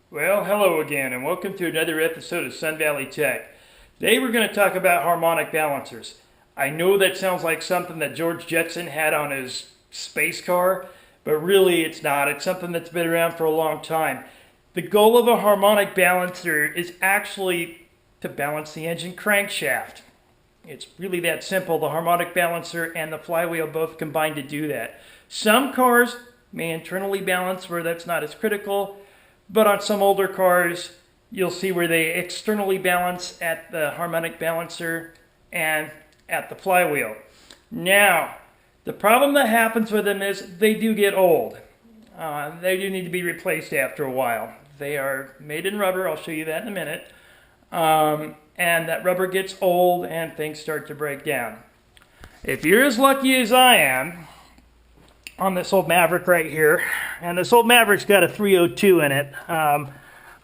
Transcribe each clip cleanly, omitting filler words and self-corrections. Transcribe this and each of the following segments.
Well, hello again, and welcome to another episode of Sun Valley Tech. Today we're going to talk about harmonic balancers. I know that sounds like something that George Jetson had on his space car, but really it's not. It's something that's been around for a long time. The goal of a harmonic balancer is actually to balance the engine crankshaft. It's really that simple. The harmonic balancer and the flywheel both combine to do that. Some cars may internally balance where that's not as critical. But on some older cars, you'll see where they externally balance at the harmonic balancer and at the flywheel. Now, the problem that happens with them is they do get old. They do need to be replaced after a while. They are made in rubber. I'll show you that in a minute. And that rubber gets old and things start to break down. If you're as lucky as I am, on this old Maverick right here, and this old Maverick's got a 302 in it,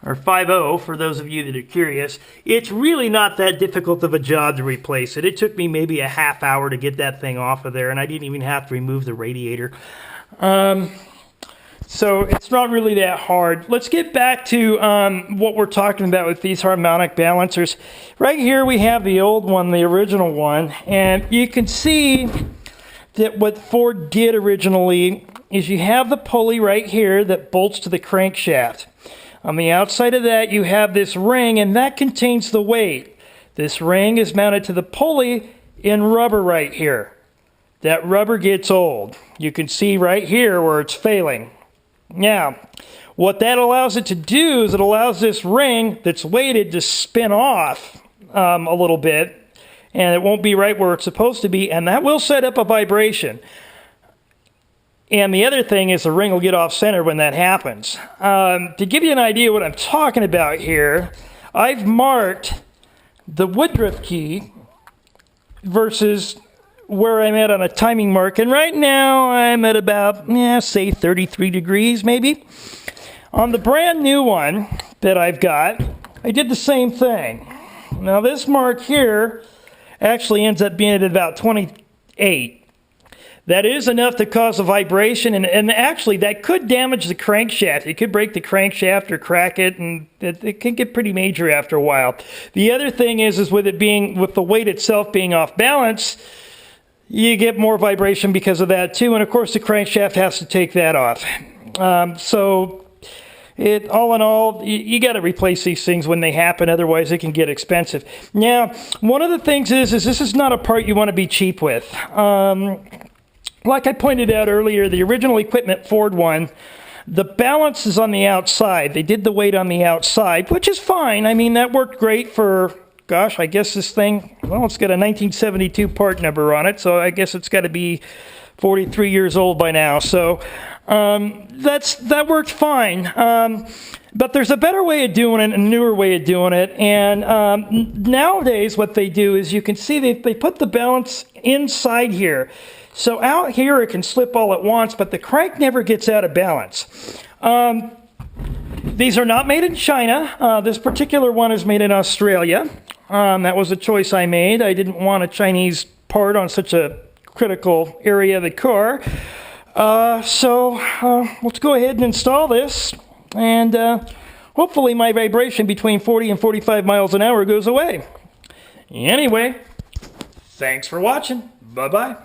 or 50 for those of you that are curious. It's really not that difficult of a job to replace it. It took me maybe a half hour to get that thing off of there, and I didn't even have to remove the radiator. So it's not really that hard. Let's get back to what we're talking about with these harmonic balancers. Right here we have the old one, the original one, and you can see that what Ford did originally is you have the pulley right here that bolts to the crankshaft. On the outside of that you have this ring, and that contains the weight. This ring is mounted to the pulley in rubber right here. That rubber gets old. You can see right here where it's failing. Now, what that allows it to do is it allows this ring that's weighted to spin off a little bit, and it won't be right where it's supposed to be, and that will set up a vibration. And the other thing is the ring will get off center when that happens. To give you an idea what I'm talking about here, I've marked the Woodruff key versus where I'm at on a timing mark, and right now I'm at about, say 33 degrees maybe. On the brand new one that I've got, I did the same thing. Now this mark here actually ends up being at about 28. That is enough to cause a vibration, and actually that could damage the crankshaft. It could break the crankshaft or crack it, and it can get pretty major after a while. The other thing is with the weight itself being off balance, you get more vibration because of that too, and of course the crankshaft has to take that off. All in all, you got to replace these things when they happen, otherwise it can get expensive. Now, one of the things is this is not a part you want to be cheap with. Like I pointed out earlier, the original equipment Ford one, the balance is on the outside. They did the weight on the outside, which is fine. I mean, that worked great for, gosh, I guess this thing, well, it's got a 1972 part number on it, so I guess it's got to be 43 years old by now. So that worked fine. But there's a better way of doing it, a newer way of doing it. And nowadays what they do is you can see they put the balance inside here. So out here it can slip all at once, but the crank never gets out of balance. These are not made in China. This particular one is made in Australia. That was a choice I made. I didn't want a Chinese part on such a critical area of the car. So let's go ahead and install this, and hopefully my vibration between 40 and 45 miles an hour goes away. Anyway, thanks for watching. Bye-bye.